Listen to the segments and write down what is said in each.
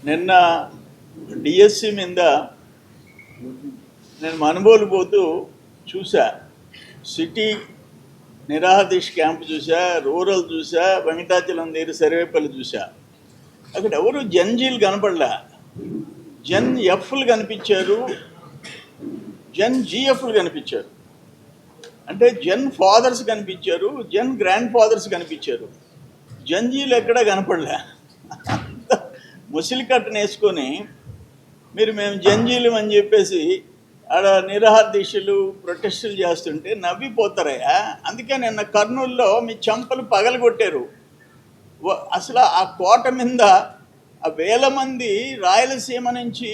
నిన్న డిఎస్సి మీద నేను మనుబోలు పోతూ చూసా. సిటీ నిరాహాదీష్ క్యాంప్ చూసా, రూరల్ చూసా, వెంకటాచలం దగ్గర సర్వేపల్లి చూసా. అక్కడ ఎవరు జన్జీలు కనపడలే. జన్ ఎఫ్లు కనిపించారు, జన్ జిఎఫ్లు కనిపించారు. అంటే జన్ ఫాదర్స్ కనిపించారు, జన్ గ్రాండ్ ఫాదర్స్ కనిపించారు. జన్జీలు ఎక్కడా కనపడలే. ముసిలి కట్టను వేసుకొని మేము జంజీలం అని చెప్పేసి ఆడ నిరాహార దీక్షలు ప్రొటెస్టులు చేస్తుంటే నవ్విపోతారయ్యా. అందుకే నిన్న కర్నూలులో మీ చంపలు పగలగొట్టారు. అసలు ఆ కోట మీద ఆ వేల మంది రాయలసీమ నుంచి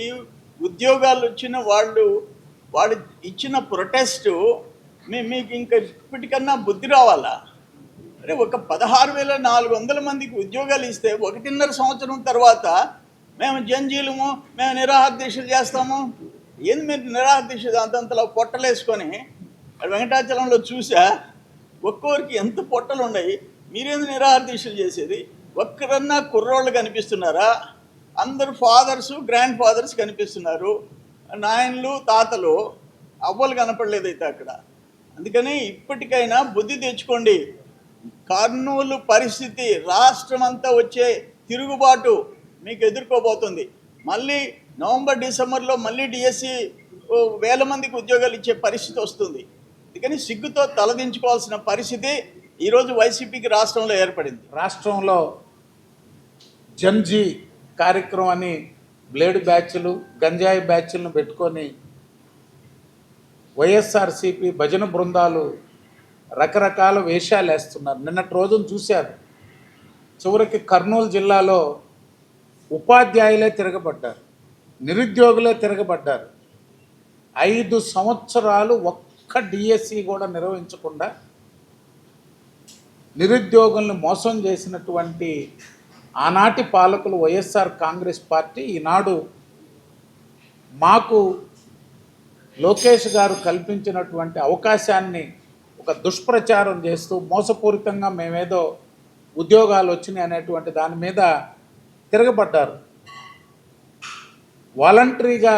ఉద్యోగాలు వచ్చిన వాళ్ళు ఇచ్చిన ప్రొటెస్టు మీకు ఇంకా ఇప్పటికన్నా బుద్ధి రావాలా? అరే, ఒక 16,400 మందికి ఉద్యోగాలు ఇస్తే 1.5 సంవత్సరం తర్వాత మేము జంజీలము, మేము నిరాహార దీక్షలు చేస్తాము. ఏంది మీరు నిరాహార దీక్ష అంతంతలో పొట్టలేసుకొని వెంకటాచలంలో చూసా. ఒక్కొక్కరికి ఎంత పొట్టలు ఉన్నాయి, మీరేంది నిరాహార దీక్షలు చేసేది? ఒక్కరన్నా కుర్రోళ్ళు కనిపిస్తున్నారా? అందరు ఫాదర్సు, గ్రాండ్ ఫాదర్స్ కనిపిస్తున్నారు, నాయనలు, తాతలు, అవ్వలు కనపడలేదైతే అక్కడ. అందుకని ఇప్పటికైనా బుద్ధి తెచ్చుకోండి. కర్నూలు పరిస్థితి రాష్ట్రం అంతా వచ్చే తిరుగుబాటు మీకు ఎదుర్కోబోతుంది. మళ్ళీ నవంబర్, డిసెంబర్లో మళ్ళీ డిఎస్సి వేల మందికి ఉద్యోగాలు ఇచ్చే పరిస్థితి వస్తుంది. అందుకని సిగ్గుతో తలదించుకోవాల్సిన పరిస్థితి ఈరోజు వైసీపీకి రాష్ట్రంలో ఏర్పడింది. రాష్ట్రంలో జన్జీ కార్యక్రమాన్ని బ్లేడ్ బ్యాచ్లు, గంజాయి బ్యాచ్లను పెట్టుకొని వైఎస్ఆర్సీపీ భజన బృందాలు రకరకాల వేషాలు వేస్తున్నారు. నిన్నటి రోజున చూశారు. చివరికి కర్నూలు జిల్లాలో ఉపాధ్యాయులే తిరగబడ్డారు, నిరుద్యోగులే తిరగబడ్డారు. 5 సంవత్సరాలు ఒక్క డిఎస్సి కూడా నిర్వహించకుండా నిరుద్యోగుల్ని మోసం చేసినటువంటి ఆనాటి పాలకులు వైఎస్ఆర్ కాంగ్రెస్ పార్టీ ఈనాడు మాకు లోకేష్ గారు కల్పించినటువంటి అవకాశాన్ని ఒక దుష్ప్రచారం చేస్తూ మోసపూరితంగా మేమేదో ఉద్యోగాలు వచ్చినాయి అనేటువంటి దాని మీద తిరగబడ్డారు. వాలంటరీగా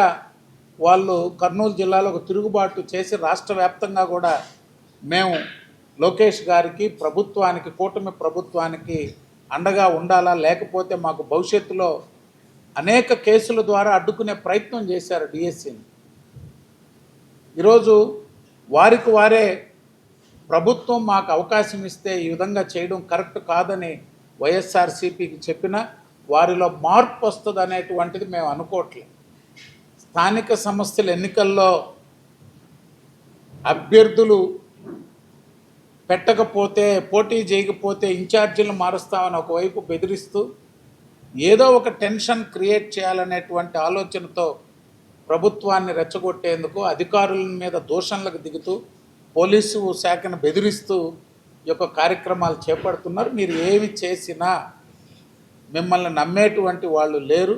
వాళ్ళు కర్నూలు జిల్లాలో ఒక తిరుగుబాటు చేసి రాష్ట్ర వ్యాప్తంగా కూడా మేము లోకేష్ గారికి, ప్రభుత్వానికి, కూటమి ప్రభుత్వానికి అండగా ఉండాలా, లేకపోతే మాకు భవిష్యత్తులో అనేక కేసుల ద్వారా అడ్డుకునే ప్రయత్నం చేశారు డిఎస్సిని. ఈరోజు వారికి వారే ప్రభుత్వం మాకు అవకాశం ఇస్తే ఈ విధంగా చేయడం కరెక్ట్ కాదని వైఎస్ఆర్సీపీకి చెప్పినా వారిలో మార్పు వస్తుంది అనేటువంటిది మేము అనుకోవట్లేదు. స్థానిక సంస్థల ఎన్నికల్లో అభ్యర్థులు పెట్టకపోతే, పోటీ చేయకపోతే ఇన్ఛార్జీలు మారుస్తామని ఒకవైపు బెదిరిస్తూ ఏదో ఒక టెన్షన్ క్రియేట్ చేయాలనేటువంటి ఆలోచనతో ప్రభుత్వాన్ని రెచ్చగొట్టేందుకు అధికారుల మీద దూషణలకు దిగుతూ పోలీసు శాఖను బెదిరిస్తూ ఈ యొక్క కార్యక్రమాలు చేపడుతున్నారు. మీరు ఏమి చేసినా మిమ్మల్ని నమ్మేటువంటి వాళ్ళు లేరు.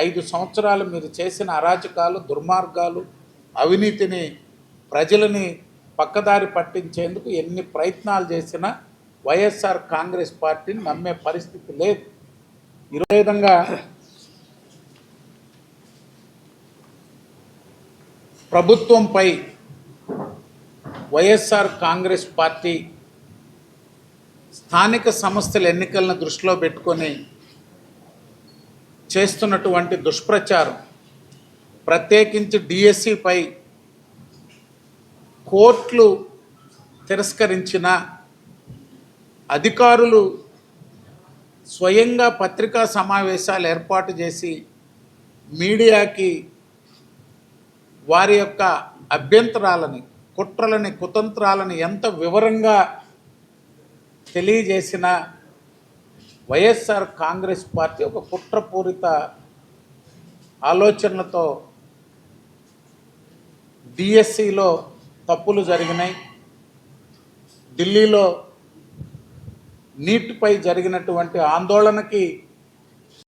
5 సంవత్సరాలు మీరు చేసిన అరాచకాలు, దుర్మార్గాలు, అవినీతిని, ప్రజలని పక్కదారి పట్టించేందుకు ఎన్ని ప్రయత్నాలు చేసినా వైఎస్ఆర్ కాంగ్రెస్ పార్టీని నమ్మే పరిస్థితి లేదు. ఈ విధంగా ప్రభుత్వంపై వైఎస్ఆర్ కాంగ్రెస్ పార్టీ స్థానిక సంస్థల ఎన్నికలను దృష్టిలో పెట్టుకొని చేస్తున్నటువంటి దుష్ప్రచారం, ప్రత్యేకించి డిఎస్సిపై కోర్టులు తిరస్కరించిన, అధికారులు స్వయంగా పత్రికా సమావేశాలు ఏర్పాటు చేసి మీడియాకి వారి యొక్క అభ్యంతరాలని, కుట్రలని, కుతంత్రాలని ఎంత వివరంగా తెలియజేసిన వైఎస్ఆర్ కాంగ్రెస్ పార్టీ ఒక కుట్రపూరిత ఆలోచనలతో డిఎస్సిలో తప్పులు జరిగినాయి, ఢిల్లీలో నీట్పై జరిగినటువంటి ఆందోళనకి